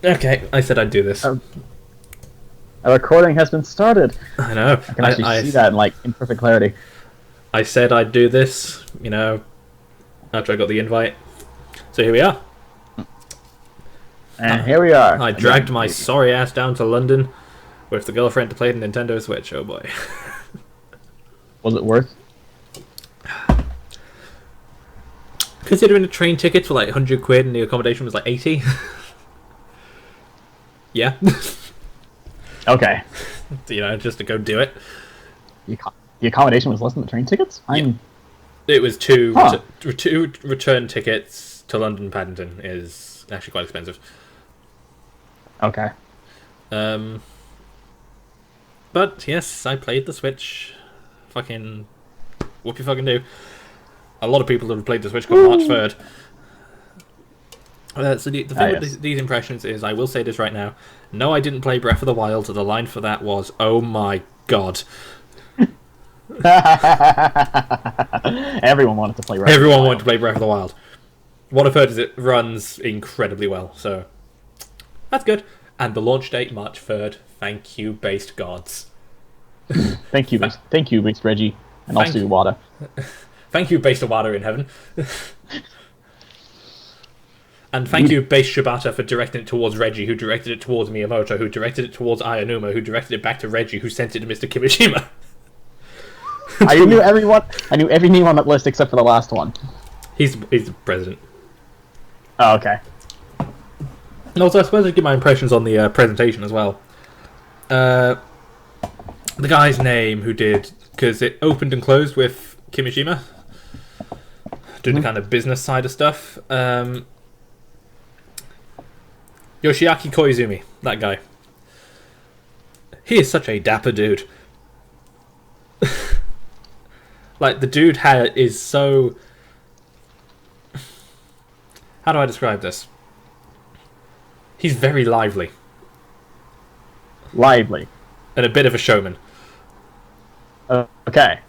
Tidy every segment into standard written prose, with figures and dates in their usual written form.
Okay, I said I'd do this. A recording has been started. I know. I can actually see that in like in perfect clarity. I said I'd do this, after I got the invite. So here we are. And here we are. I dragged my sorry ass down to London with the girlfriend to play the Nintendo Switch. Oh boy. Was it worth? Considering the train tickets were like 100 quid and the accommodation was like 80. Yeah. Okay. Just to go do it. The accommodation was less than the train tickets? It was two return tickets to London Paddington is actually quite expensive. Okay. But yes, I played the Switch. Fucking whoop you fucking do. A lot of people that have played the Switch got March 3rd. So the thing with these impressions is, I will say this right now. No, I didn't play Breath of the Wild. The line for that was, "Oh my god." Everyone wanted to play Breath of the Wild. Everyone wanted to play Breath of the Wild. What I've heard is it runs incredibly well, so that's good. And the launch date, March 3rd. Thank you, based gods. Thank you, based Reggie, and also Iwata. Thank you, based Iwata in heaven. And thank you, base Shibata, for directing it towards Reggie, who directed it towards Miyamoto, who directed it towards Ayanuma, who directed it back to Reggie, who sent it to Mr. Kimishima. I knew everyone. I knew every name on that list except for the last one. He's the president. Oh, okay. And also, I suppose I'd give my impressions on the presentation as well. The guy's name who did, because it opened and closed with Kimishima, doing the kind of business side of stuff. Yoshiaki Koizumi, that guy. He is such a dapper dude. Like, the dude is so... How do I describe this? He's very lively. Lively. And a bit of a showman. Okay.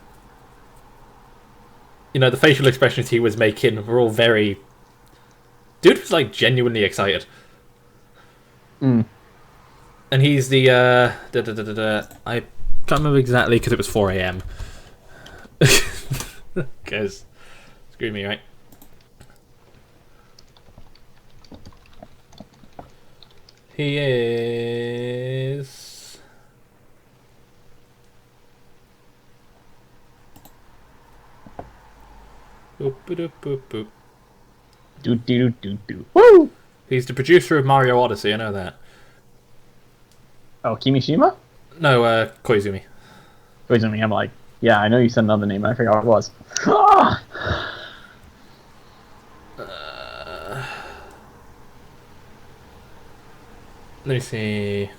The facial expressions he was making were all very... Dude was, like, genuinely excited. Mm. And he's the, I can't remember exactly because it was 4 AM. Because, screw me, right? He is... Boop, boop, boop, boop. Do. Woo! He's the producer of Mario Odyssey, I know that. Oh, Kimishima? No, Koizumi. Koizumi, I'm like, yeah, I know you said another name, I forgot what it was. Let me see.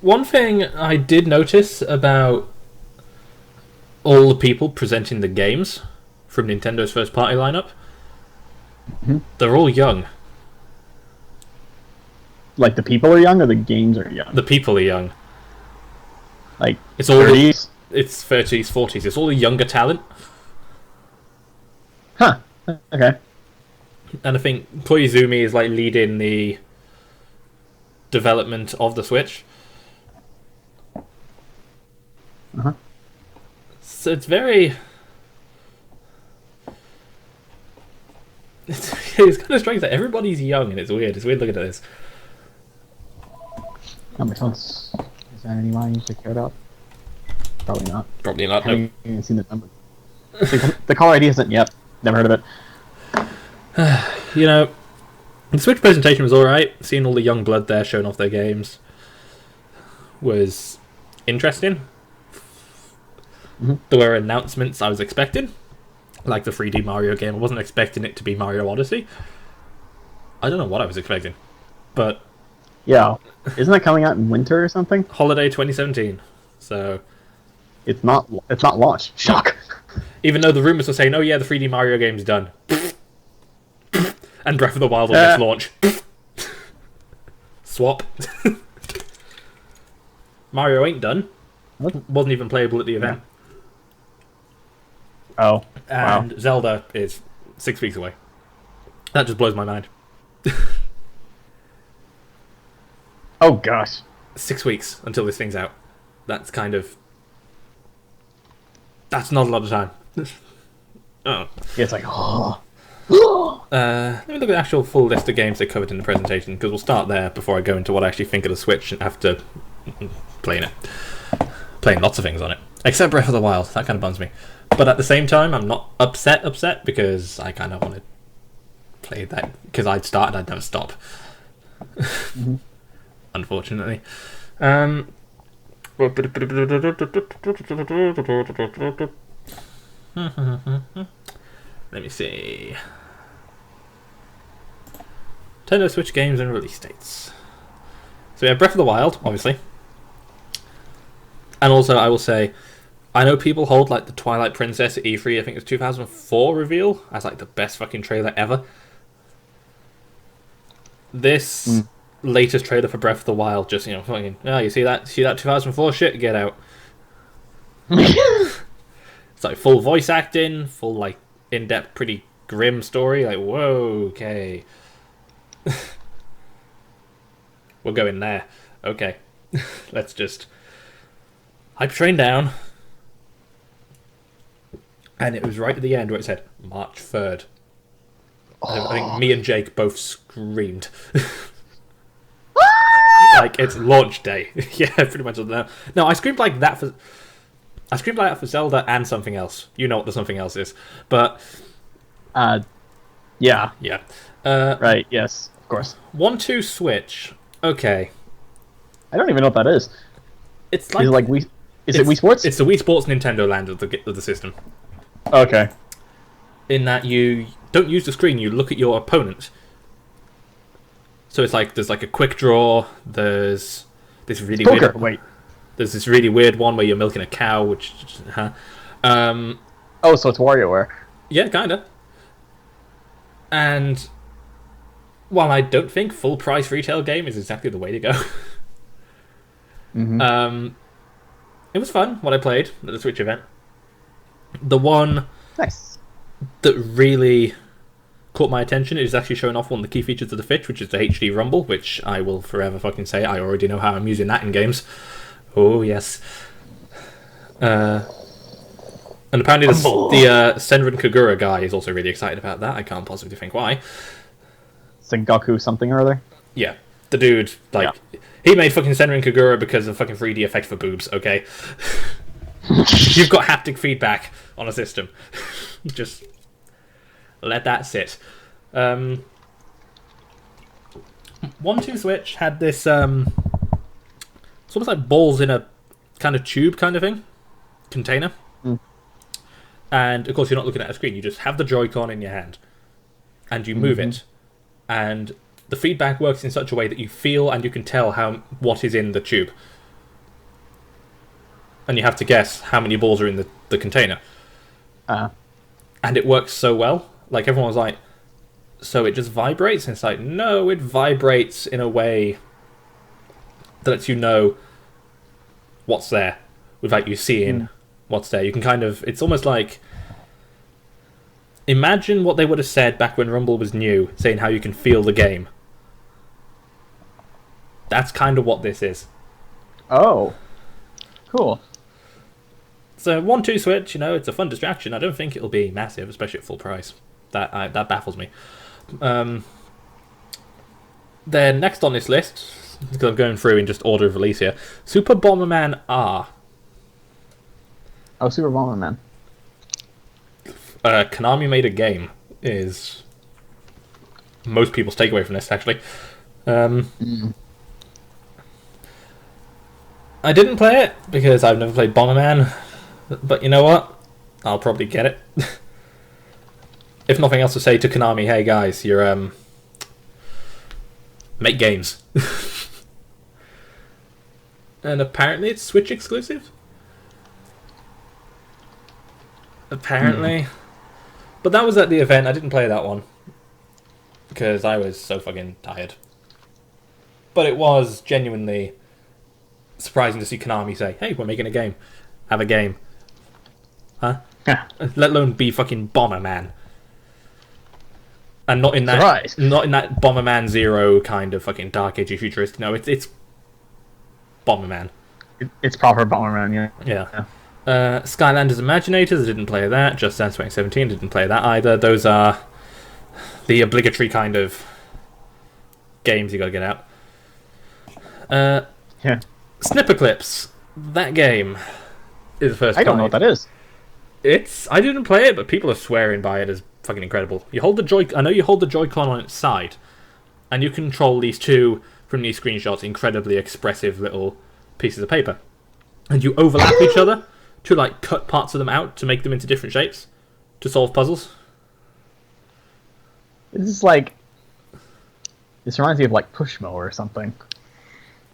One thing I did notice about all the people presenting the games from Nintendo's first party lineup, they're all young. Like, the people are young or the games are young? The people are young. Like, it's all 30s? It's 30s, 40s. It's all the younger talent. Huh. Okay. And I think Koizumi is, like, leading the development of the Switch. Uh-huh. So it's very... It's kind of strange that everybody's young, and it's weird. It's weird looking at this. How much else? Is there anyone I need to care about? Probably not. Probably not, I haven't even seen the number. The caller ID isn't yet. Never heard of it. The Switch presentation was alright. Seeing all the young blood there showing off their games was interesting. There were announcements I was expecting, like the 3D Mario game. I wasn't expecting it to be Mario Odyssey. I don't know what I was expecting, but yeah, isn't that coming out in winter or something? Holiday 2017. So it's not launched. Shock. Even though the rumors were saying, "Oh yeah, the 3D Mario game's done," and Breath of the Wild will just launch. Swap. Mario ain't done. Wasn't even playable at the event. Oh, wow. And Zelda is 6 weeks away. That just blows my mind. Oh gosh. 6 weeks until this thing's out. That's kind of... That's not a lot of time. Oh. Yeah, it's like, oh. Let me look at the actual full list of games they covered in the presentation, because we'll start there before I go into what I actually think of the Switch after playing it. Playing lots of things on it. Except Breath of the Wild. That kind of bums me. But at the same time, I'm not upset, because I kind of want to play that, because I'd start and I'd never stop. Mm-hmm. Unfortunately. Let me see. Nintendo Switch games and release dates. So we have Breath of the Wild, obviously. And also, I will say, I know people hold like the Twilight Princess at E3, I think it was 2004 reveal, as like the best fucking trailer ever. This latest trailer for Breath of the Wild, just, you know, fucking, oh, you see that 2004 shit? Get out. It's like full voice acting, full like in-depth, pretty grim story. Like, whoa, okay. We're going there. Okay. Let's just hype train down. And it was right at the end where it said March 3rd. I think me and Jake both screamed. Like, it's launch day. Yeah, pretty much. No, I screamed like that for Zelda and something else. You know what the something else is. But yeah. Yeah. Right, yes, of course. 1-2 Switch. Okay. I don't even know what that is. It's like... Is it Wii Sports? It's the Wii Sports Nintendo Land of the system. Okay. In that you don't use the screen, you look at your opponent. So it's like, there's like a quick draw, there's this really Poker. weird... There's this really weird one where you're milking a cow, which... Oh, so it's WarioWare. Yeah, kinda. And... while I don't think full price retail game is exactly the way to go, it was fun what I played at the Switch event. The one that really caught my attention is actually showing off one of the key features of the Switch, which is the HD rumble, which I will forever fucking say I already know how I'm using that in games. Oh yes. And apparently the Senran Kagura guy is also really excited about that. I can't possibly think why. Sengoku something or other? Yeah. The dude, like, he made fucking Senran Kagura because of fucking 3D effect for boobs, okay? You've got haptic feedback on a system. Just let that sit. 1-2 Switch had this, it's almost like balls in a kind of tube kind of thing. Container. And, of course, you're not looking at a screen. You just have the Joy-Con in your hand. And you move it. And the feedback works in such a way that you feel and you can tell what is in the tube. And you have to guess how many balls are in the container. And it works so well. Like, everyone was like, so it just vibrates? And it's like, no, it vibrates in a way that lets you know what's there without you seeing what's there. You can kind of... It's almost like... Imagine what they would have said back when Rumble was new, saying how you can feel the game. That's kind of what this is. Oh. Cool. So 1-2 Switch, you know, it's a fun distraction. I don't think it'll be massive, especially at full price. That baffles me. Then next on this list, because I'm going through in just order of release here, Super Bomberman R. Oh, Super Bomberman. Konami made a game, is most people's takeaway from this, actually. I didn't play it, because I've never played Bomberman, but you know what? I'll probably get it. If nothing else to say to Konami, hey guys, you're, make games. And apparently it's Switch exclusive? Apparently. But that was at the event. I didn't play that one because I was so fucking tired. But it was genuinely surprising to see Konami say, hey, we're making a game. Have a game. Huh? let alone be fucking Bomberman. And not in that, Surprise. not in that Bomberman Zero kind of fucking dark agey futuristic. No, it's Bomberman. It's proper Bomberman, yeah. Yeah. Skylanders Imaginators, I didn't play that. Just Dance 2017, didn't play that either. Those are the obligatory kind of games you gotta get out. Yeah. Snipper Clips. That game is the first. I don't know what that is. I didn't play it, but people are swearing by it as fucking incredible. You hold the I know you hold the Joy-Con on its side, and you control these two from these screenshots incredibly expressive little pieces of paper, and you overlap each other to like cut parts of them out to make them into different shapes to solve puzzles. This reminds me of like Pushmo or something.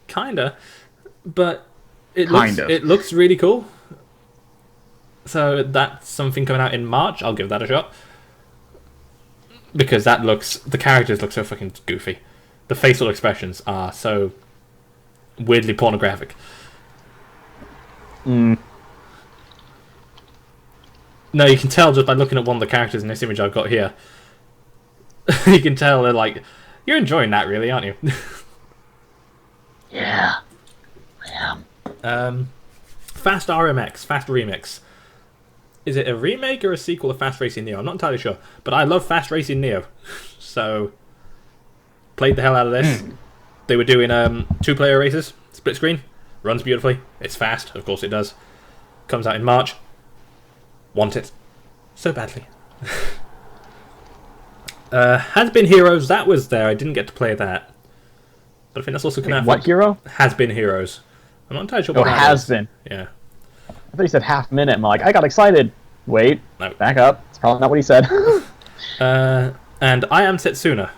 Kinda, but it looks really cool. So that's something coming out in March. I'll give that a shot because the characters look so fucking goofy. The facial expressions are so weirdly pornographic. Mm. No, you can tell just by looking at one of the characters in this image I've got here. You can tell they're like, you're enjoying that, really, aren't you? Yeah, I am. Fast RMX, Fast Remix. Is it a remake or a sequel of Fast Racing Neo? I'm not entirely sure, but I love Fast Racing Neo, so played the hell out of this. They were doing 2-player races, split screen, runs beautifully. It's fast, of course it does. Comes out in March. Want it so badly. Has Been Heroes, that was there. I didn't get to play that, but I think that's also coming out. What hero? Has Been Heroes. I'm not entirely sure what that has is. been. Yeah. I thought he said half minute. I'm like, I got excited. Wait, No. back up. It's probably not what he said. And I Am Setsuna.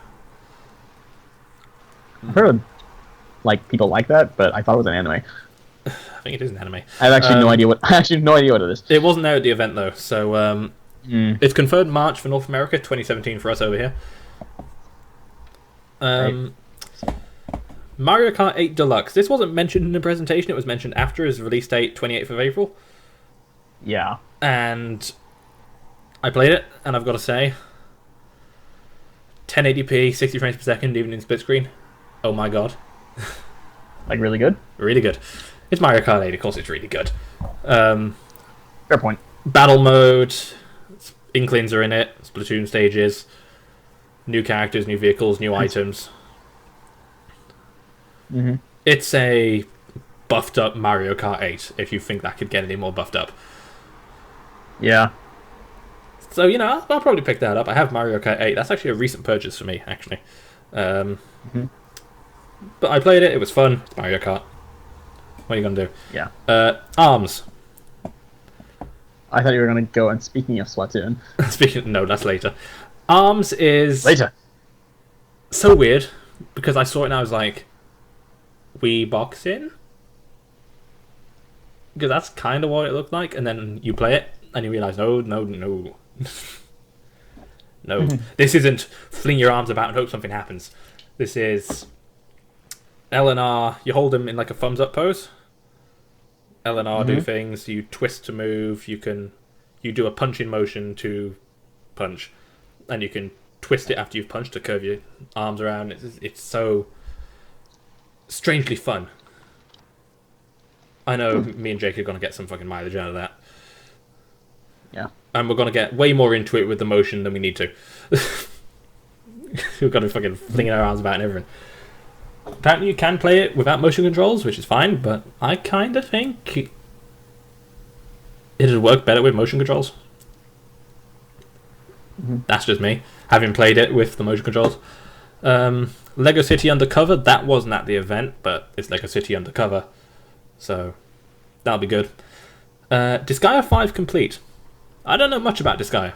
I've heard like people like that, but I thought it was an anime. I think it is an anime. I have actually no idea what. I actually have no idea what it is. It wasn't there at the event though, so it's confirmed March for North America, 2017 for us over here. Right. Mario Kart 8 Deluxe. This wasn't mentioned in the presentation. It was mentioned after his release date, 28th of April. Yeah. And I played it, and I've got to say, 1080p, 60 frames per second, even in split screen. Oh my god. Like really good? Really good. It's Mario Kart 8, of course it's really good. Fair point. Battle mode, Inklings are in it, Splatoon stages, new characters, new vehicles, new items. Mm-hmm. It's a buffed up Mario Kart 8, if you think that could get any more buffed up. Yeah. So, you know, I'll probably pick that up. I have Mario Kart 8. That's actually a recent purchase for me, actually. But I played it. It was fun. It's Mario Kart. What are you going to do? Yeah. ARMS. I thought you were going to go, and speaking of Splatoon. No, that's later. ARMS is... Later. So weird, because I saw it and I was like, Wii boxing? Because that's kind of what it looked like, and then you play it, and you realise, no. No. This isn't fling your arms about and hope something happens. This is L and R, you hold them in like a thumbs up pose. L and R do things, you twist to move, you do a punching motion to punch, and you can twist it after you've punched to curve your arms around. It's so strangely fun. I know me and Jake are going to get some fucking mileage out of that. Yeah. And we're going to get way more into it with the motion than we need to. We've got to fucking flinging our arms about and everything. Apparently you can play it without motion controls, which is fine, but I kind of think it'd work better with motion controls. That's just me, having played it with the motion controls. Lego City Undercover, that wasn't at the event, but it's Lego City Undercover, so that'll be good. Disgaea 5 Complete. I don't know much about Disgaea.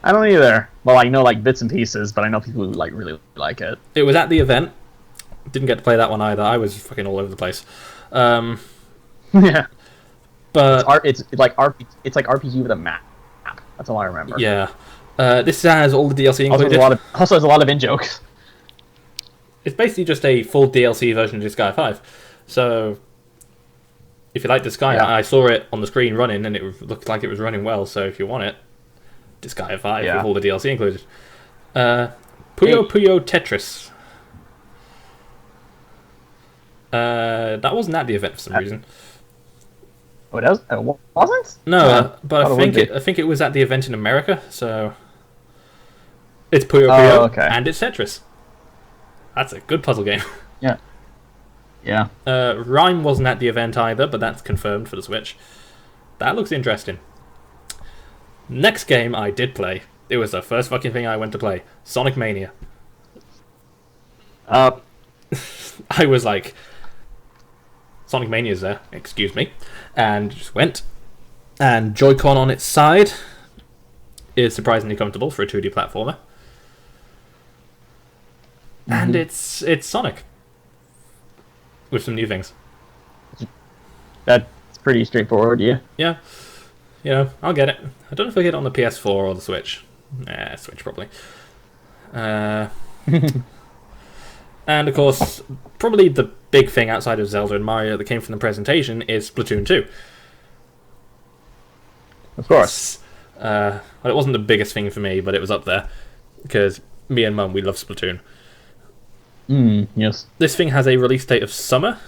I don't either. Well, I know like bits and pieces, but I know people who like really like it. It was at the event. Didn't get to play that one either. I was fucking all over the place. Yeah. But it's like RPG with a map. That's all I remember. yeah, this has all the DLC Also, included. there's a lot of in jokes. It's basically just a full DLC version of Disgaea 5. So if you like Disgaea, Yeah. I saw it on the screen running, and it looked like it was running well. So if you want it, Disgaea 5 Yeah. with all the DLC included. Puyo Hey. Puyo Tetris. That wasn't at the event for some reason. Oh, it wasn't? No, but thought I think it was at the event in America. So it's Puyo Oh, Puyo okay. and it's Tetris. That's a good puzzle game. Yeah. Yeah. Rhyme wasn't at the event either, but that's confirmed for the Switch. That looks interesting. Next game I did play. It was the first fucking thing I went to play. Sonic Mania. I was like, Sonic Mania's there, excuse me. And just went. And Joy-Con on its side is surprisingly comfortable for a 2D platformer. And it's Sonic. With some new things. That's pretty straightforward, yeah. Yeah. You know, I'll get it. I don't know if I get it on the PS4 or the Switch. Switch probably. And of course, probably the big thing outside of Zelda and Mario that came from the presentation is Splatoon 2. Of course. Well, it wasn't the biggest thing for me, but it was up there. Because me and Mum, we love Splatoon. Yes. This thing has a release date of summer,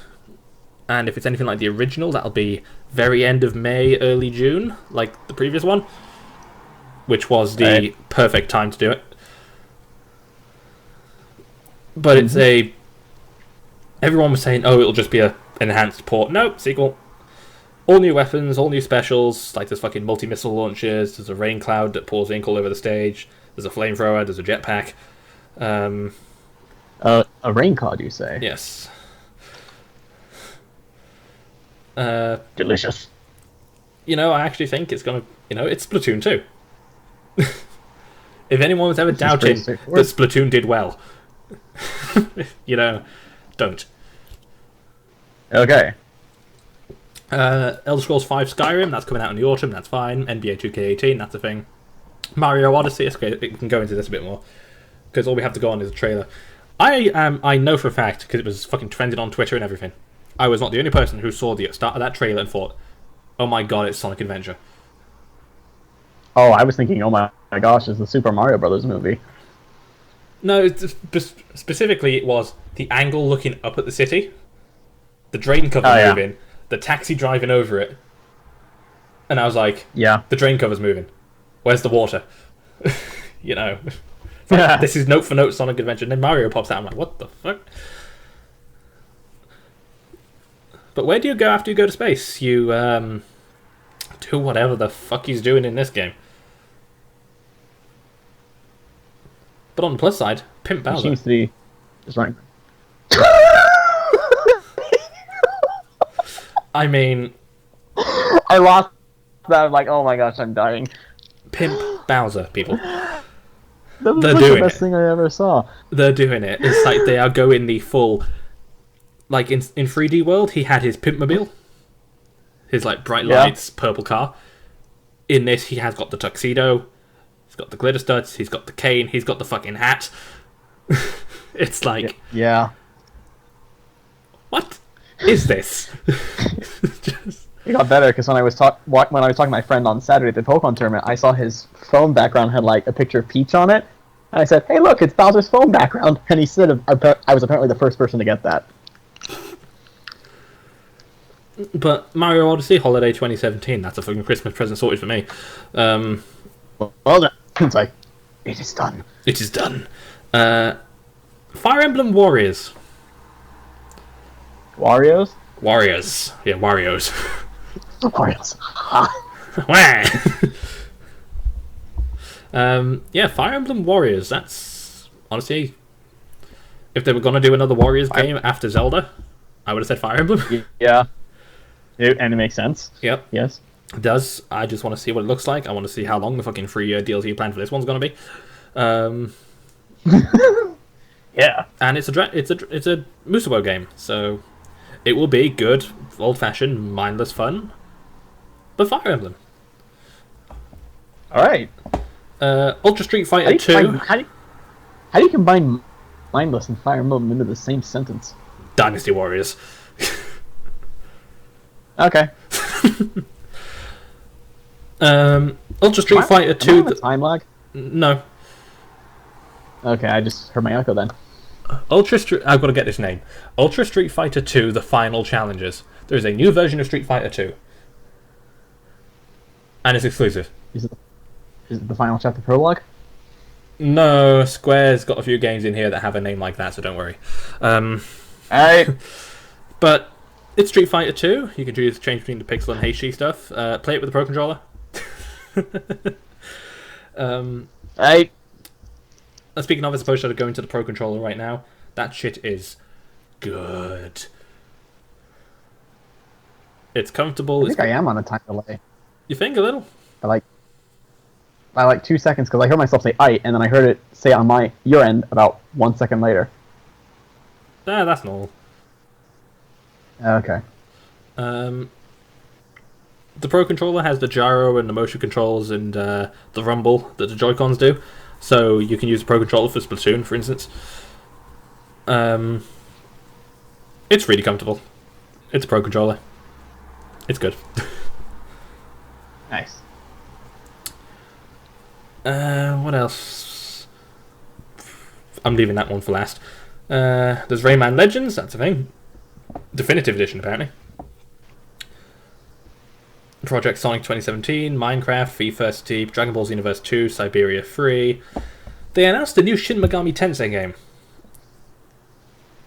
and if it's anything like the original, that'll be very end of May, early June, like the previous one, which was the perfect time to do it. But it's everyone was saying, oh, it'll just be an enhanced port. Nope, sequel. All new weapons, all new specials, like there's fucking multi-missile launchers, there's a rain cloud that pours ink all over the stage, there's a flamethrower, there's a jetpack. A rain cloud, you say? Yes. Delicious. You know, I actually think it's gonna. You know, it's Splatoon 2. If anyone was ever doubting that Splatoon did well, you know, don't. Okay. Elder Scrolls 5 Skyrim, that's coming out in the autumn, that's fine. NBA 2K18, that's a thing. Mario Odyssey, it's okay, it can go into this a bit more. Because all we have to go on is a trailer. I know for a fact, because it was fucking trending on Twitter and everything, I was not the only person who saw the start of that trailer and thought, oh my god, it's Sonic Adventure. Oh, I was thinking, oh my gosh, it's the Super Mario Brothers movie. No, specifically it was the angle looking up at the city, the drain cover moving, the taxi driving over it, and I was like, yeah, the drain cover's moving. Where's the water? You know, like, this is note for note Sonic Adventure. And then Mario pops out. I'm like, what the fuck? But where do you go after you go to space? You do whatever the fuck he's doing in this game. But on the plus side, Pimp Bowser seems to be just running. I mean, I lost that. I'm like, oh my gosh, I'm dying. Pimp Bowser, people. That was They're like doing the best it. thing I ever saw. They're doing it. It's like they are going the full. Like in 3D World, he had his Pimpmobile, his like bright lights, purple car. In this, he has got the tuxedo, he's got the glitter studs, he's got the cane, he's got the fucking hat. It's like, yeah. What is this? Just... It got better because when I was talking to my friend on Saturday at the Pokemon tournament, I saw his phone background had like a picture of Peach on it, and I said, "Hey, look, it's Bowser's phone background." And he said, "I was apparently the first person to get that." But Mario Odyssey Holiday 2017, that's a fucking Christmas present sorted for me. Well done. It's like, it is done. It is done. Fire Emblem Warriors. Wario's? Warriors. Yeah, Warriors. Wario's. Yeah, Fire Emblem Warriors. That's honestly, if they were gonna do another Warriors game after Zelda, I would have said Fire Emblem. Yeah. And it makes sense. Yep. Yes. It does. I just want to see what it looks like. I want to see how long the fucking free DLC plan for this one's gonna be. Yeah. And it's a Musou game, so it will be good, old-fashioned, mindless fun. But Fire Emblem. All right. Ultra Street Fighter 2. How do you combine mindless and Fire Emblem into the same sentence? Dynasty Warriors. Okay. Ultra Street Fighter Am I on 2. a time lag? No. Okay, I just heard my echo then. I've got to get this name. Ultra Street Fighter 2: The Final Challenges. There is a new version of Street Fighter 2. And it's exclusive. Is it the final chapter prologue? No, Square's got a few games in here that have a name like that, so don't worry. Alright. But it's Street Fighter 2. You can choose change between the pixel and HD stuff. Play it with the Pro Controller. Alright. Speaking of, I suppose I should go into the Pro Controller right now. That shit is good. It's comfortable. I think I am on a time delay. You think a little? By like 2 seconds, because I heard myself say "I," and then I heard it say on your end about 1 second later. That's normal. Okay. The Pro Controller has the gyro and the motion controls and the rumble that the Joy-Cons do. So you can use the Pro Controller for Splatoon, for instance. It's really comfortable. It's a Pro Controller. It's good. Nice. What else? I'm leaving that one for last. There's Rayman Legends, that's a thing. Definitive Edition, apparently. Project Sonic 2017, Minecraft, FIFA Steep, Dragon Ball Xenoverse 2, Siberia 3. They announced a new Shin Megami Tensei game.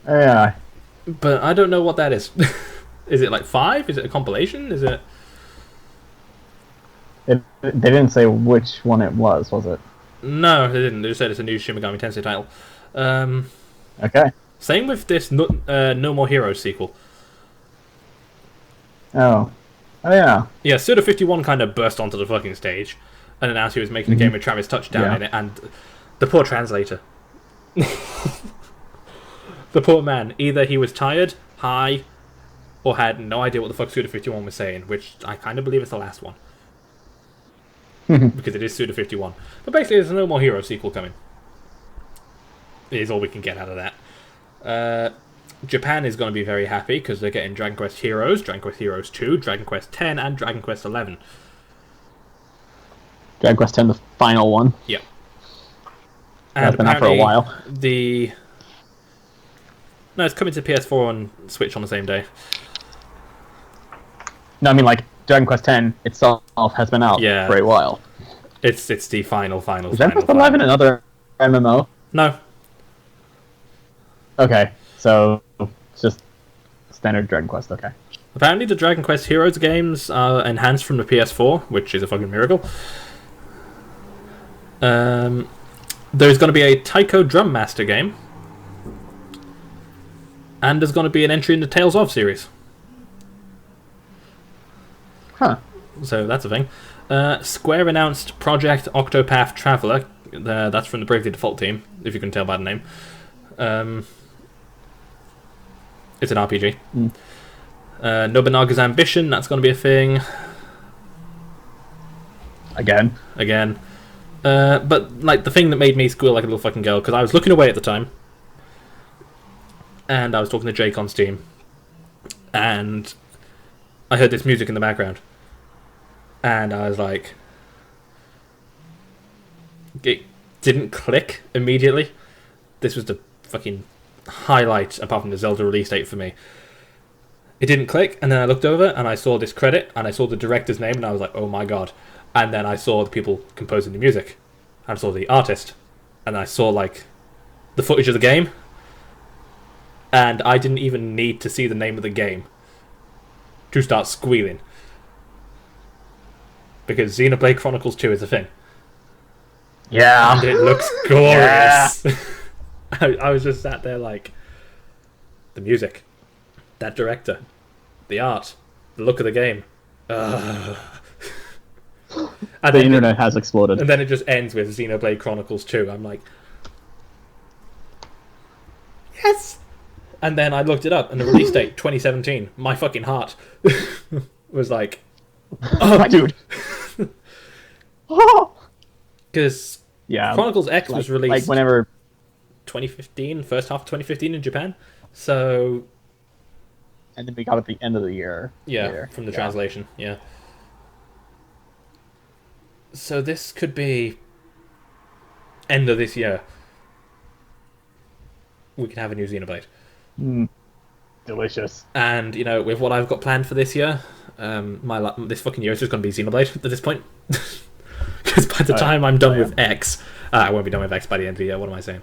Yeah. But I don't know what that is. Is it like 5? Is it a compilation? Is it... They didn't say which one it was it? No, they didn't. They just said it's a new Shin Megami Tensei title. Okay. Same with this No More Heroes sequel. Oh yeah. Yeah, Suda51 kind of burst onto the fucking stage and announced he was making a game with Travis Touchdown in it, and the poor translator. The poor man. Either he was tired, high, or had no idea what the fuck Suda51 was saying, which I kind of believe is the last one. Because it is Suda51. But basically, there's a No More Heroes sequel coming. Is all we can get out of that. Japan is going to be very happy because they're getting Dragon Quest Heroes, Dragon Quest Heroes 2, Dragon Quest 10, and Dragon Quest 11. Dragon Quest 10, the final one. Yep. And that's been out for a while. No, it's coming to PS4 and Switch on the same day. No, I mean like Dragon Quest 10 itself has been out for a while. It's the final. Is Dragon Quest 11 another MMO? No. Okay, so it's just standard Dragon Quest. Okay. Apparently, the Dragon Quest Heroes games are enhanced from the PS4, which is a fucking miracle. There's going to be a Taiko Drum Master game. And there's going to be an entry in the Tales of series. Huh. So that's a thing. Square announced Project Octopath Traveler. That's from the Bravely Default team, if you can tell by the name. It's an RPG. Nobunaga's Ambition, that's going to be a thing. Again. But like the thing that made me squeal like a little fucking girl, because I was looking away at the time, and I was talking to Jake on Steam, and I heard this music in the background, and I was like, it didn't click immediately. This was the fucking highlight, apart from the Zelda release date for me. It didn't click, and then I looked over and I saw this credit, and I saw the director's name, and I was like, oh my god. And then I saw the people composing the music, and I saw the artist, and I saw like the footage of the game, and I didn't even need to see the name of the game to start squealing, because Xenoblade Chronicles 2 is a thing. Yeah. And it looks glorious. Yeah. I was just sat there like, the music, that director, the art, the look of the game. And the internet has exploded. And then it just ends with Xenoblade Chronicles 2. I'm like, yes! And then I looked it up, and the release date, 2017. My fucking heart was like, oh, my dude. Because Chronicles X was released like whenever 2015, first half of 2015 in Japan. So and then we got it at the end of the year. Yeah, later. from the translation. Yeah. So this could be end of this year. We can have a new Xenoblade. Delicious. And with what I've got planned for this year, this fucking year is just going to be Xenoblade at this point. Because by the time I'm done with X, I won't be done with X by the end of the year. What am I saying?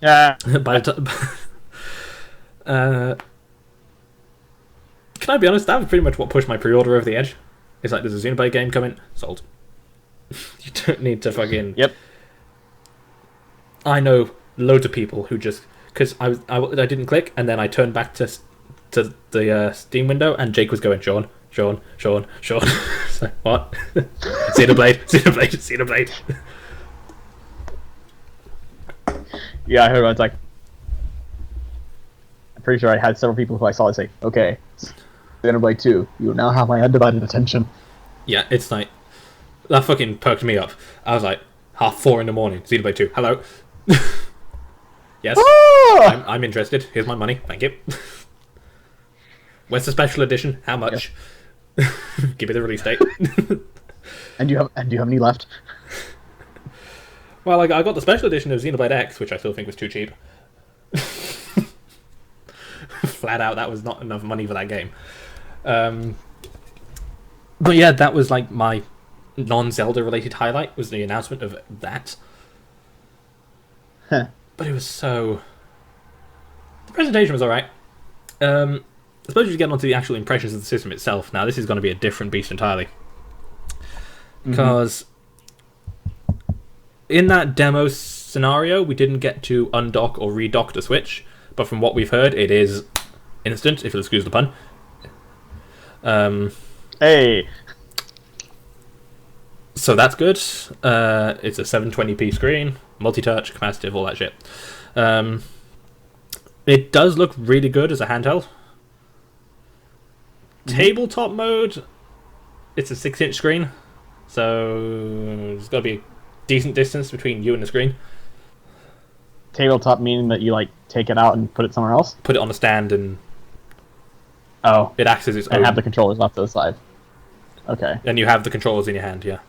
Yeah. By the time, can I be honest? That was pretty much what pushed my pre-order over the edge. It's like, there's a Xenoblade game coming, sold. You don't need to fucking. Yep. I know loads of people who just because I didn't click, and then I turned back to the Steam window, and Jake was going, Sean. So, what? Xenoblade. Yeah, I heard about it. It's like, I'm pretty sure I had several people who I saw say, okay, Xenoblade 2, you now have my undivided attention. Yeah, it's like, that fucking perked me up. I was like, 4:30 in the morning, Xenoblade 2, hello. Yes, I'm interested. Here's my money, thank you. Where's the special edition? How much? Yeah. Give me the release date. And do you have any left? Well, I got the special edition of Xenoblade X, which I still think was too cheap. Flat out, that was not enough money for that game. But yeah, that was like my non-Zelda related highlight, was the announcement of that. Huh. But it was so... The presentation was alright. I suppose you get onto the actual impressions of the system itself. Now, this is going to be a different beast entirely. Because in that demo scenario, we didn't get to undock or redock the Switch. But from what we've heard, it is instant, if you'll excuse the pun. Hey! So that's good. It's a 720p screen, multi-touch, capacitive, all that shit. It does look really good as a handheld. Tabletop mode, it's a 6-inch screen, so there's got to be a decent distance between you and the screen. Tabletop meaning that you like take it out and put it somewhere else? Put it on a stand and it acts as its own. And have the controllers off to the side. Okay. And you have the controllers in your hand, yeah.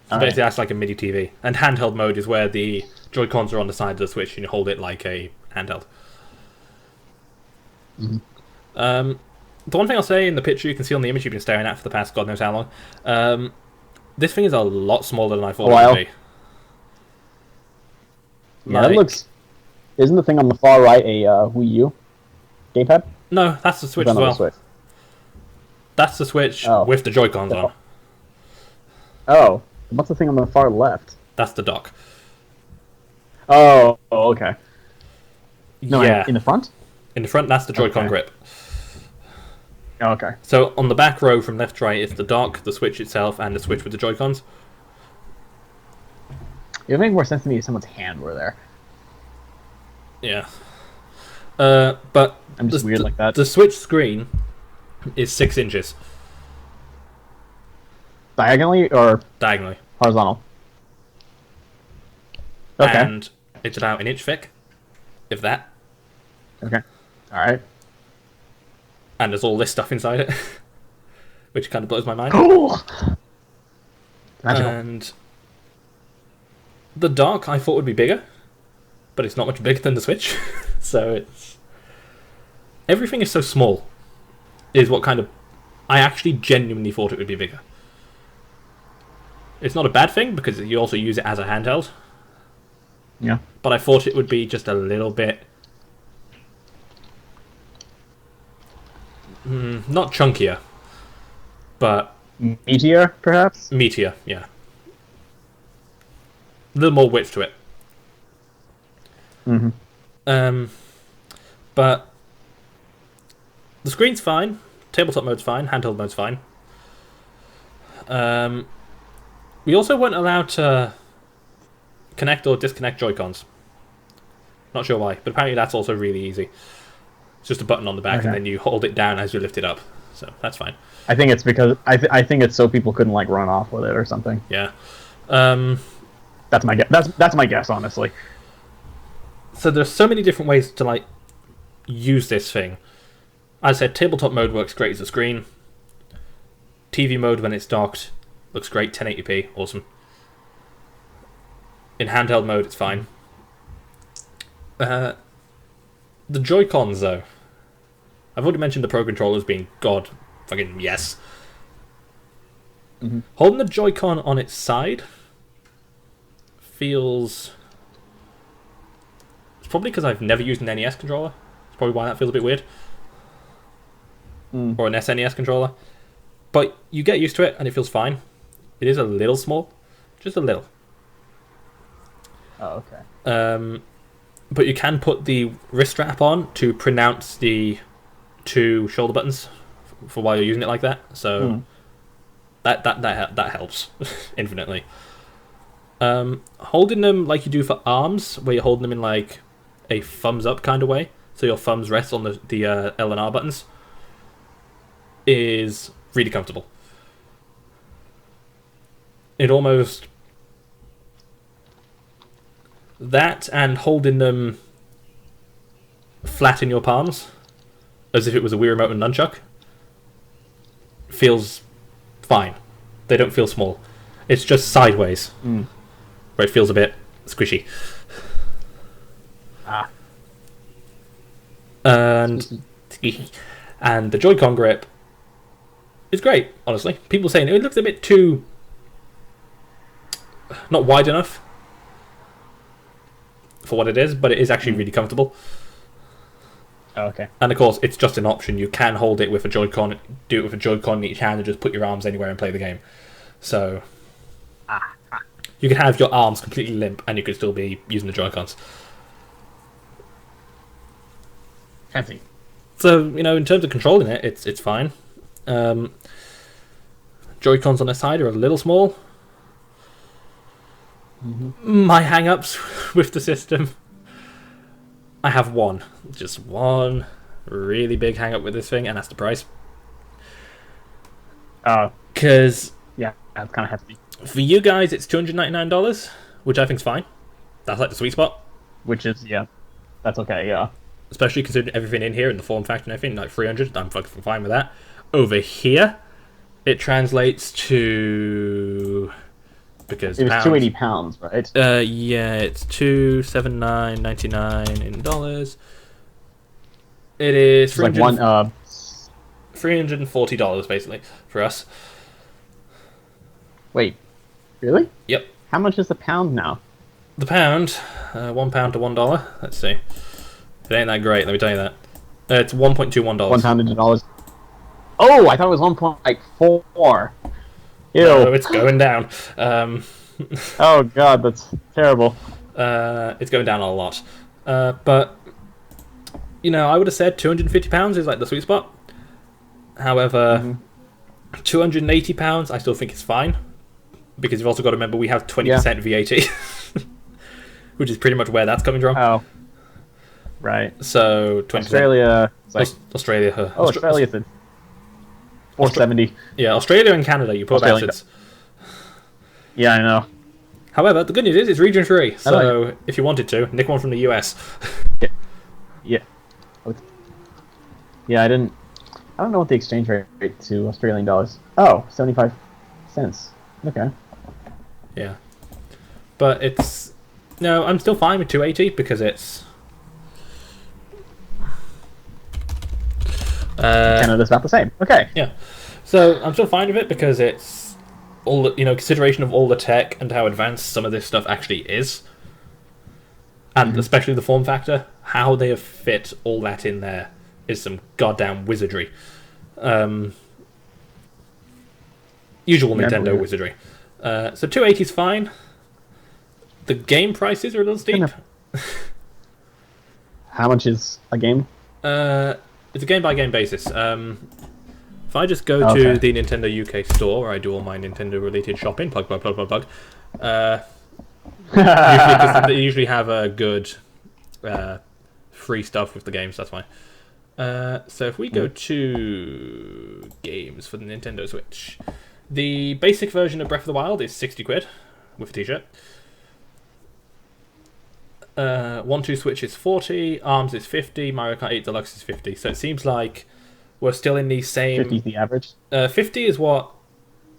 So basically that's like a mini TV. And handheld mode is where the Joy-Cons are on the side of the Switch and you hold it like a handheld. The one thing I'll say in the picture you can see on the image you've been staring at for the past God knows how long, this thing is a lot smaller than I thought it would be. Yeah, that looks... Isn't the thing on the far right a Wii U gamepad? No, that's the Switch as well. Switch? That's the Switch with the Joy-Cons on. Oh, what's the thing on the far left? That's the dock. Oh, okay. No, yeah. In the front? In the front, that's the Joy-Con grip. Oh, okay. So on the back row from left to right, it's the dock, the Switch itself, and the Switch with the Joy-Cons. It would make more sense to me if someone's hand were there. Yeah. But I'm just weird like that. The Switch screen is 6 inches. Diagonally or diagonally? Horizontal. Okay. And it's about an inch thick, if that. Okay. Alright. And there's all this stuff inside it, which kind of blows my mind. Cool! Magical. And the dock I thought would be bigger, but it's not much bigger than the Switch. So it's... Everything is so small, is what kind of... I actually genuinely thought it would be bigger. It's not a bad thing, because you also use it as a handheld. Yeah. But I thought it would be just a little bit... not chunkier, but... Meatier, perhaps? Meatier, yeah. A little more width to it. But the screen's fine, tabletop mode's fine, handheld mode's fine. We also weren't allowed to connect or disconnect Joy-Cons. Not sure why, but apparently that's also really easy. It's just a button on the back, and then you hold it down as you lift it up. So that's fine. I think it's because I think it's so people couldn't like run off with it or something. Yeah. That's my guess. That's my guess, honestly. So there's so many different ways to like use this thing. As I said, tabletop mode works great as a screen. TV mode when it's docked looks great, 1080p, awesome. In handheld mode, it's fine. The Joy-Cons, though. I've already mentioned the Pro Controllers being god fucking yes. Mm-hmm. Holding the Joy-Con on its side feels... It's probably because I've never used an NES controller. It's probably why that feels a bit weird. Or an SNES controller. But you get used to it and it feels fine. It is a little small. Just a little. Oh, okay. But you can put the wrist strap on to pronounce the 2 shoulder buttons for while you're using it like that. So that helps infinitely. Holding them like you do for arms, where you're holding them in like a thumbs up kind of way, so your thumbs rest on the L and R buttons, is really comfortable. It almost... That and holding them flat in your palms, as if it was a Wii Remote and nunchuck, feels fine. They don't feel small. It's just sideways, where it feels a bit squishy. And the Joy-Con grip is great, honestly. People saying it looks a bit too... not wide enough for what it is, but it is actually really comfortable. Oh, okay. And of course, it's just an option. You can hold it with a Joy-Con, do it with a Joy-Con in each hand, and just put your arms anywhere and play the game. So you can have your arms completely limp, and you could still be using the Joy-Cons. Fancy. So, you know, in terms of controlling it, it's fine. Joy-Cons on the side are a little small. My hang-ups with the system, I have one. Just one really big hang-up with this thing, and that's the price. Because... yeah, that's kind of hefty. For you guys, it's $299, which I think's fine. That's like the sweet spot. Which is, yeah, that's okay, yeah. Especially considering everything in here and the form factor and everything, like 300, I'm fucking fine with that. Over here, it translates to... Because it was pounds. £280, right? Yeah, it's $279.99 in dollars. It is like $340 basically for us. Wait, really? Yep. How much is the pound now? The pound, £1 to $1. Let's see. It ain't that great, let me tell you that. It's $1.21. £1 into dollars. Oh, I thought it was 1.4. Ew. No, it's going down. Oh god, that's terrible. It's going down a lot. But, you know, I would have said £250 is like the sweet spot. However, £280, I still think it's fine. Because you've also got to remember we have 20% VAT. Which is pretty much where that's coming from. Oh. Right. So, 20%. Australia. Australia. Australia's at 470. Yeah, Australia and Canada, you poor bastards. Yeah, I know. However, the good news is it's region free, so if you wanted to, nick one from the US. Yeah. Yeah, I don't know what the exchange rate to Australian dollars. Oh, 75 cents. Okay. Yeah. But it's... No, I'm still fine with 280 because it's... Canada's about the same. Okay. Yeah. So I'm still fine with it because it's all the, consideration of all the tech and how advanced some of this stuff actually is. And especially the form factor, how they have fit all that in there is some goddamn wizardry. Usual Nintendo wizardry. So 280 is fine. The game prices are a little steep. How much is a game? It's a game-by-game basis. If I just go to the Nintendo UK store, where I do all my Nintendo-related shopping, plug, they usually have a good free stuff with the games, that's fine. So if we go to games for the Nintendo Switch, the basic version of Breath of the Wild is £60 with a t-shirt. 1-2 Switch is 40, ARMS is 50, Mario Kart 8 Deluxe is 50. So it seems like we're still in the same... 50 is the average? 50 is what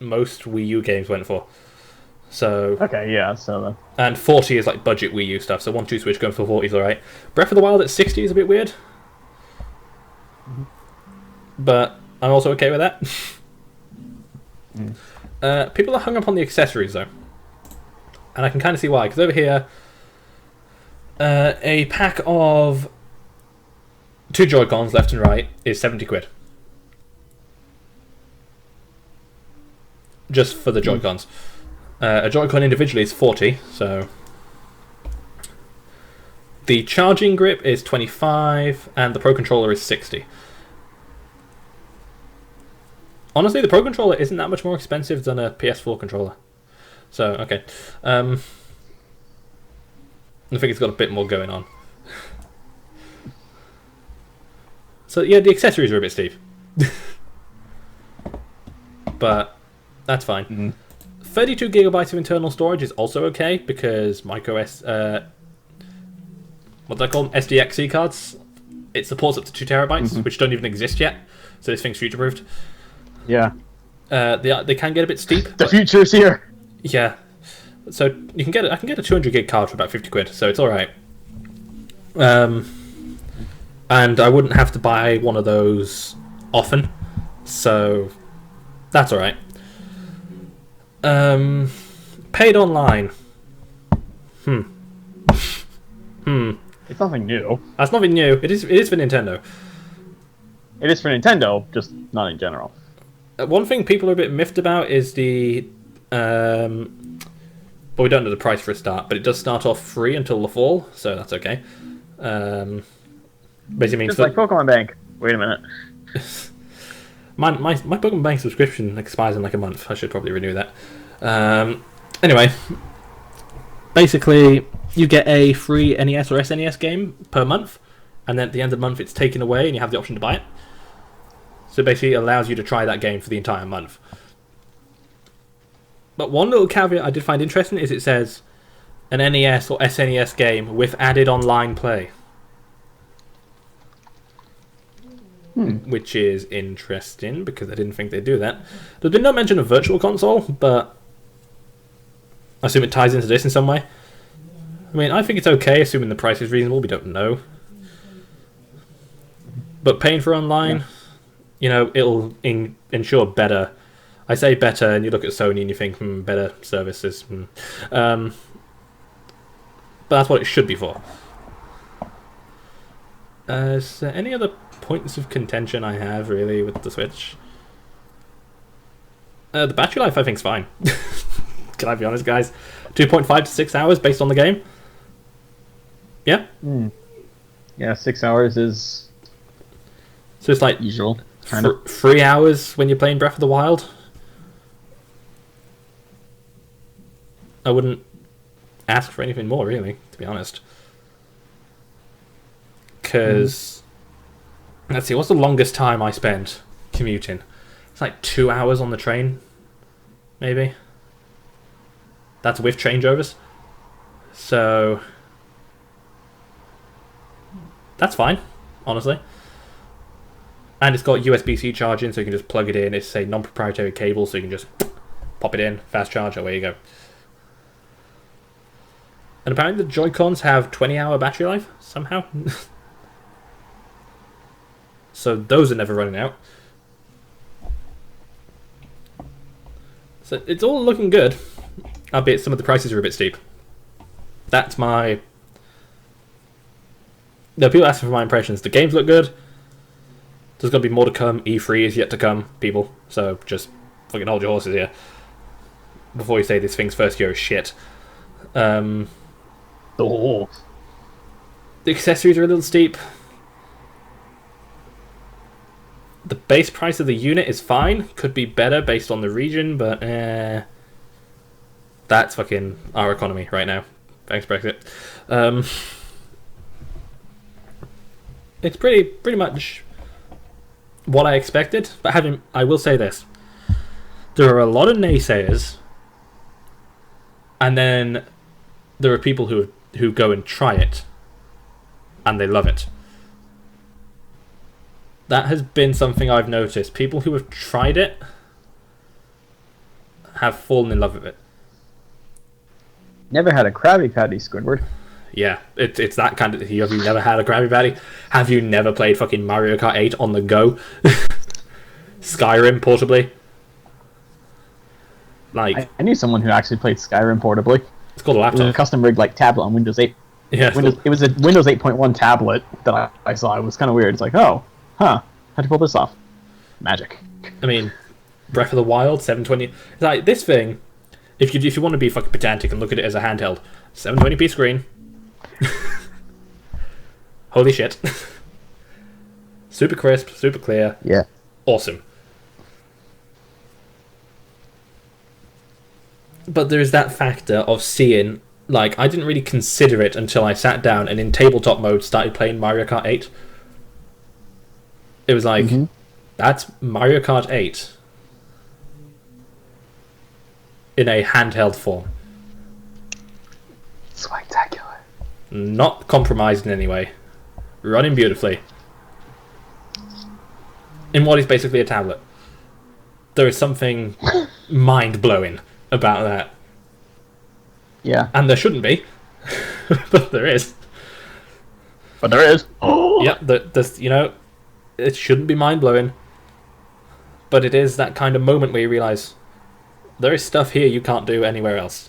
most Wii U games went for. So... Okay, yeah, so... And 40 is like budget Wii U stuff, so 1-2 Switch going for 40 is alright. Breath of the Wild at 60 is a bit weird. But I'm also okay with that. People are hung up on the accessories, though. And I can kind of see why, because over here... a pack of 2 Joy-Cons left and right is 70 quid. Just for the Joy-Cons. A Joy-Con individually is 40, so... The charging grip is 25, and the Pro Controller is 60. Honestly, the Pro Controller isn't that much more expensive than a PS4 controller. So, okay. I think it's got a bit more going on. So, yeah, the accessories are a bit steep. But that's fine. 32 gigabytes of internal storage is also okay, because microSD... what do I call them? SDXC cards? It supports up to 2 terabytes, which don't even exist yet. So this thing's future-proofed. Yeah. They can get a bit steep. The future's here! Yeah. So you can get I can get a 200 gig card for about 50 quid, so it's alright. And I wouldn't have to buy one of those often, so that's alright. Paid online. It's nothing new. That's nothing new. It is for Nintendo. It is for Nintendo, just not in general. One thing people are a bit miffed about is the... Well, we don't know the price for a start, but it does start off free until the fall, so that's okay. Basically means... Just like Pokemon Bank. Wait a minute. my Pokemon Bank subscription expires in like a month. I should probably renew that. Anyway, basically, you get a free NES or SNES game per month, and then at the end of the month it's taken away and you have the option to buy it. So basically it allows you to try that game for the entire month. But one little caveat I did find interesting is it says an NES or SNES game with added online play. Which is interesting, because I didn't think they'd do that. There's been no mention of Virtual Console, but I assume it ties into this in some way. I mean, I think it's okay, assuming the price is reasonable. We don't know. But paying for online, you know, it'll ensure better... I say better, and you look at Sony and you think, better services. But that's what it should be for. Is there any other points of contention I have, really, with the Switch? The battery life, I think, is fine. Can I be honest, guys? 2.5 to 6 hours based on the game? Yeah? Yeah, 6 hours is... So it's like... usual. 3 hours when you're playing Breath of the Wild? I wouldn't ask for anything more, really, to be honest. Because... Let's see, what's the longest time I spent commuting? It's like 2 hours on the train, maybe. That's with changeovers. So... that's fine, honestly. And it's got USB-C charging, so you can just plug it in. It's a non-proprietary cable, so you can just pop it in, fast charge, away you go. And apparently the Joy-Cons have 20-hour battery life, somehow. So those are never running out. So it's all looking good, albeit some of the prices are a bit steep. That's my... No, people asking for my impressions. The games look good. There's going to be more to come. E3 is yet to come, people. So just fucking hold your horses here. Before you say this thing's first year is shit. The accessories are a little steep. The base price of the unit is fine. Could be better based on the region, but that's fucking our economy right now. Thanks, Brexit. It's pretty much what I expected, but I will say this. There are a lot of naysayers, and then there are people who have who go and try it, and they love it. That has been something I've noticed. People who have tried it have fallen in love with it. Never had a Krabby Patty, Squidward. Yeah, it's that kind of... Have you never had a Krabby Patty? Have you never played fucking Mario Kart 8 on the go? Skyrim portably? Like... I knew someone who actually played Skyrim portably. It's called a It was a laptop. custom rigged like tablet on Windows 8. Yeah, It was a Windows 8.1 tablet that I saw. It was kind of weird. It's like, oh, huh, how'd you pull this off? Magic. I mean, Breath of the Wild, 720... It's like, this thing, if you want to be fucking pedantic and look at it as a handheld, 720p screen. Holy shit. Super crisp, super clear. Yeah. Awesome. But there's that factor of seeing, like, I didn't really consider it until I sat down and in tabletop mode started playing Mario Kart 8. It was like, that's Mario Kart 8 in a handheld form. Spectacular. Not compromised in any way. Running beautifully. In what is basically a tablet. There is something mind-blowing about that. Yeah. And there shouldn't be. But there is. But there is. Yeah, there's, you know, it shouldn't be mind-blowing. But it is that kind of moment where you realise there is stuff here you can't do anywhere else.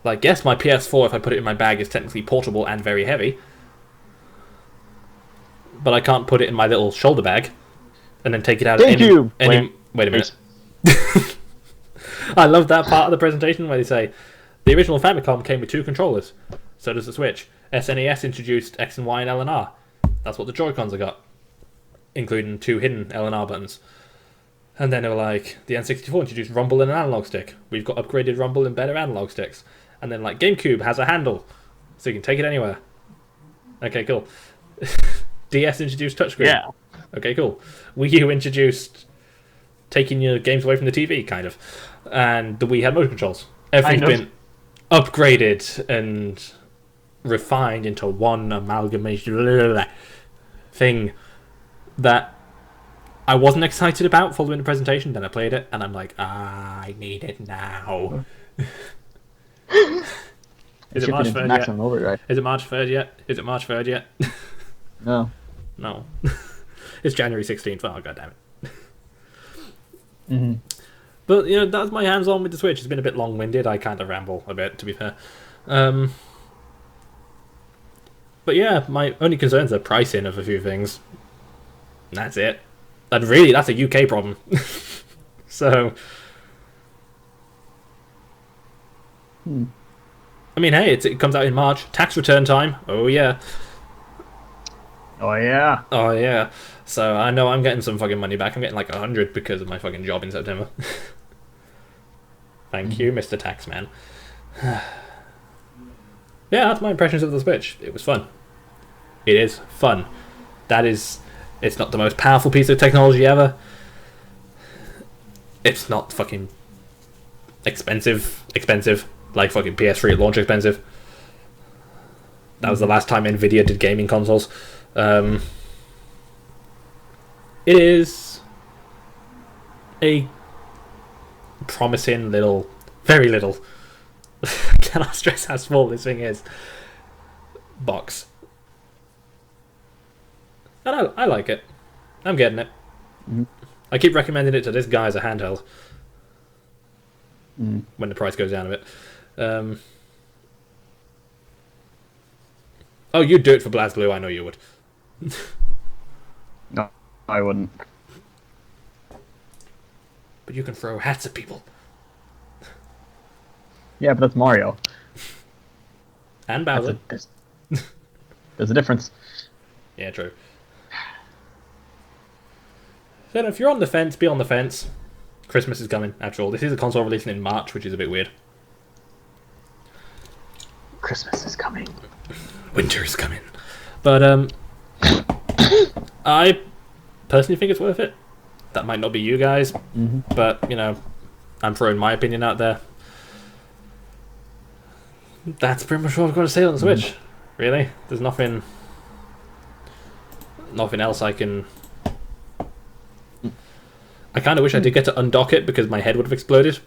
Like, yes, my PS4, if I put it in my bag, is technically portable and very heavy. But I can't put it in my little shoulder bag and then take it out Thank you! Wait a minute. I love that part of the presentation where they say, the original Famicom came with 2 controllers. So does the Switch. SNES introduced X and Y and L and R. That's what the Joy-Cons have got. Including 2 hidden L and R buttons. And then they were like, the N64 introduced rumble and an analog stick. We've got upgraded rumble and better analog sticks. And then, like, GameCube has a handle, so you can take it anywhere. Okay, cool. DS introduced touchscreen. Yeah. Okay, cool. Wii U introduced taking your games away from the TV, kind of. And the Wii had motion controls. Everything's been upgraded and refined into one amalgamation thing that I wasn't excited about following the presentation. Then I played it, and I'm like, I need it now. Is it March 3rd yet? Overdrive. Is it March 3rd yet? Is it March 3rd yet? No. No. It's January 16th. Oh, goddammit. Mm-hmm. But, you know, that's my hands-on with the Switch. It's been a bit long-winded. I kind of ramble a bit, to be fair. But yeah, my only concerns are pricing of a few things. And that's it. And really, that's a UK problem. So... I mean, hey, it comes out in March. Tax return time. Oh, yeah. Oh, yeah. Oh, yeah. So I know I'm getting some fucking money back. I'm getting like 100 because of my fucking job in September. Thank you, Mr. Taxman. Yeah, that's my impressions of the Switch. It was fun. It is fun. That is... It's not the most powerful piece of technology ever. It's not fucking expensive. Like fucking PS3 at launch expensive. That was the last time Nvidia did gaming consoles. It is a promising little, very little, cannot stress how small this thing is, box. And I like it. I'm getting it. I keep recommending it to this guy as a handheld. When the price goes down a bit. Oh, you'd do it for BlazBlue, I know you would. No, I wouldn't. But you can throw hats at people. Yeah, but that's Mario. And Bowser. There's a difference. Yeah, true. So if you're on the fence, be on the fence. Christmas is coming, after all. This is a console releasing in March, which is a bit weird. Christmas is coming. Winter's coming. But, I personally think it's worth it. That might not be you guys, but, you know, I'm throwing my opinion out there. that's pretty much what I've got to say on the Switch. Really, there's nothing else I can. I kind of wish I did get to undock it because my head would have exploded.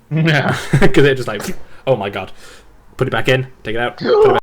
Yeah. Because it just like, oh my god, put it back in, take it out, put it back